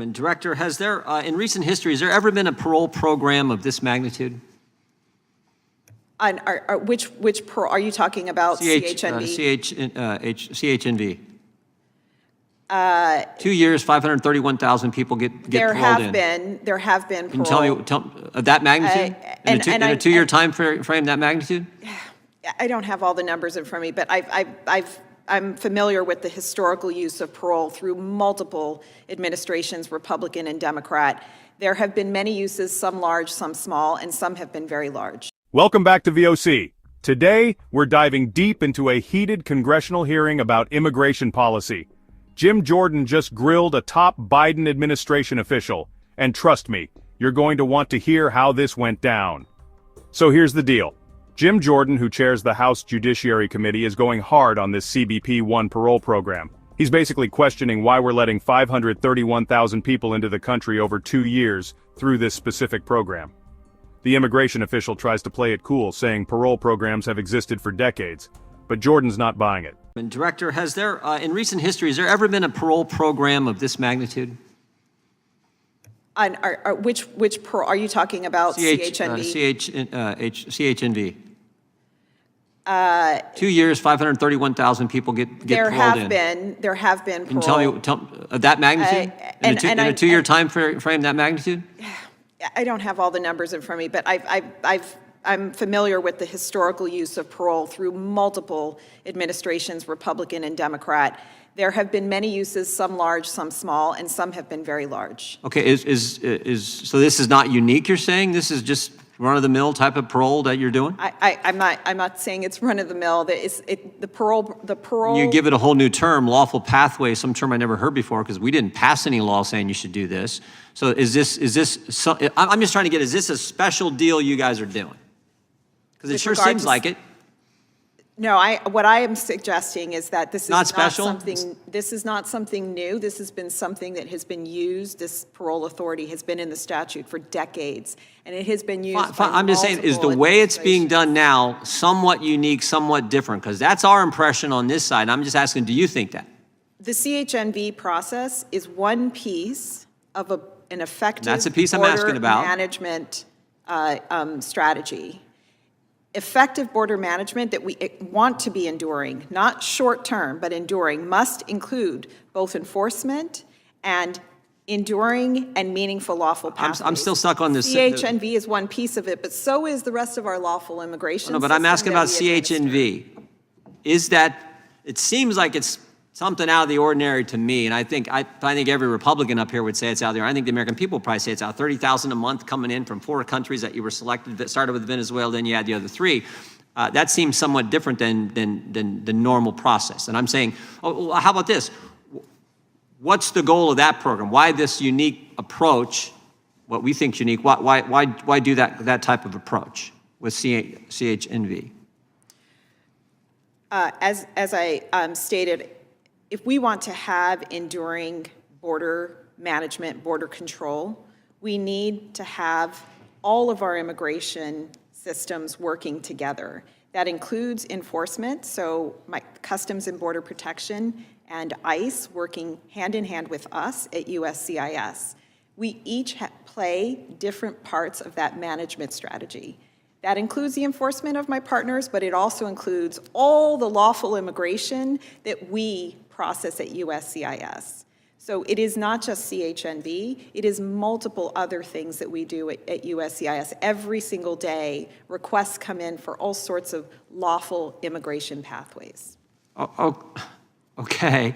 Director, has there, in recent history, has there ever been a parole program of this magnitude? Which parole are you talking about? CHNV? CHNV. 2 years, 531,000 people get paroled in. There have been Can parole. you tell me that magnitude? In a two-year time frame, that magnitude? I don't have all the numbers in front of me, but I'm familiar with the historical use of parole through multiple administrations, Republican and Democrat. There have been many uses, some large, some small, and some have been very large. Welcome back to VOC. Today, we're diving deep into a heated congressional hearing about immigration policy. Jim Jordan just grilled a top Biden administration official, and trust me, you're going to want to hear how this went down. So here's the deal. Jim Jordan, who chairs the House Judiciary Committee, is going hard on this CBP-1 parole program. He's basically questioning why we're letting 531,000 people into the country over 2 years through this specific program. The immigration official tries to play it cool, saying parole programs have existed for decades, but Jordan's not buying it. Director, has there, in recent history, has there ever been a parole program of this magnitude? Which parole are you talking about? CHNV? CHNV. 2 years, 531,000 people get paroled in. There have been parole. Can you tell me that magnitude? In a two-year time frame, that magnitude? I don't have all the numbers in front of me, but I'm familiar with the historical use of parole through multiple administrations, Republican and Democrat. There have been many uses, some large, some small, and some have been very large. Okay, so this is not unique, you're saying? This is just run-of-the-mill type of parole that you're doing? I'm not saying it's run-of-the-mill. The parole. You give it a whole new term, lawful pathway, some term I never heard before, because we didn't pass any law saying you should do this. So I'm just trying to get, is this a special deal you guys are doing? Because it sure seems like it. No, what I am suggesting is that this is not special. This is not something new. This has been something that has been used. This parole authority has been in the statute for decades, and it has been used. I'm just saying, is the way it's being done now somewhat unique, somewhat different? Because that's our impression on this side. I'm just asking, do you think that? The CHNV process is one piece of an effective that's a piece I'm asking about. Management strategy. Effective border management that we want to be enduring, not short-term, but enduring, must include both enforcement and enduring and meaningful lawful pathways. I'm still stuck on this. CHNV is one piece of it, but so is the rest of our lawful immigration. No, but I'm asking about CHNV. Is that, it seems like it's something out of the ordinary to me, and I think every Republican up here would say it's out there. I think the American people probably say it's out. 30,000 a month coming in from 4 countries that you were selected, that started with Venezuela, then you had the other 3. That seems somewhat different than the normal process. And I'm saying, oh, well, how about this? What's the goal of that program? Why this unique approach, what we think is unique, why do that type of approach with CHNV? As I stated, if we want to have enduring border management, border control, we need to have all of our immigration systems working together. That includes enforcement, so Customs and Border Protection and ICE working hand in hand with us at USCIS. We each play different parts of that management strategy. That includes the enforcement of my partners, but it also includes all the lawful immigration that we process at USCIS. So it is not just CHNV, it is multiple other things that we do at USCIS. Every single day, requests come in for all sorts of lawful immigration pathways. Okay.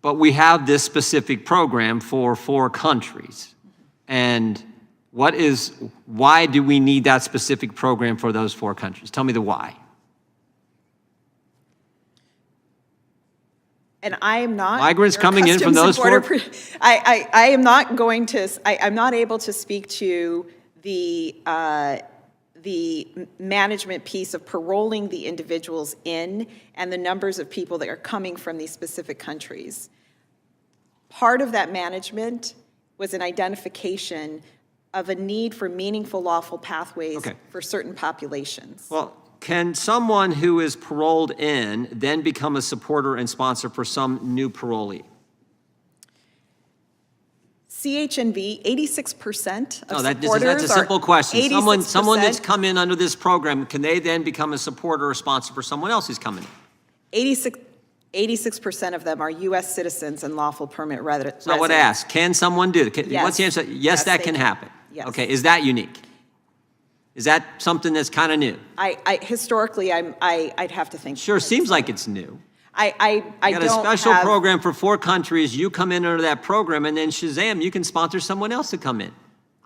But we have this specific program for 4 countries. And why do we need that specific program for those 4 countries? Tell me the why. And I am not migrants coming in from those 4. I am not going to. I'm not able to speak to the management piece of paroling the individuals in and the numbers of people that are coming from these specific countries. Part of that management was an identification of a need for meaningful lawful pathways for certain populations. Well, can someone who is paroled in then become a supporter and sponsor for some new parolee? CHNV, 86% of No, supporters that's a simple question. 86%. Someone that's come in under this program, can they then become a supporter or sponsor for someone else who's coming in? 86% of them are U.S. citizens and lawful permanent residents. So I would ask, can someone do it? Yes. What's the answer? Yes, Yes, that they can can. happen. Yes. Okay, is that unique? Is that something that's kind of new? Historically, I'd have to think. Sure, seems like it's new. I You got a don't special have- program for 4 countries, you come in under that program, and then Shazam, you can sponsor someone else to come in.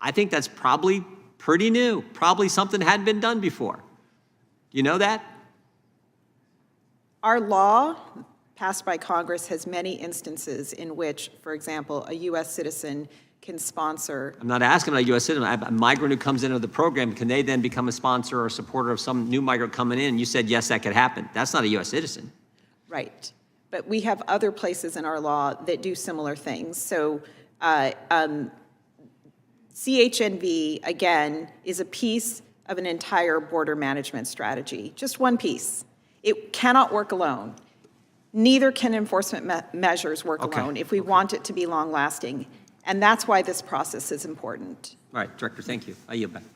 I think that's probably pretty new, probably something that hadn't been done before. You know that? Our law passed by Congress has many instances in which, for example, a U.S. citizen can sponsor. I'm not asking about a U.S. citizen. A migrant who comes into the program, can they then become a sponsor or supporter of some new migrant coming in? You said, yes, that could happen. That's not a U.S. citizen. Right. But we have other places in our law that do similar things. So CHNV, again, is a piece of an entire border management strategy, just one piece. It cannot work alone. Neither can enforcement measures work alone if we want it to be long-lasting. And that's why this process is important. All right, Director, thank you. I yield back.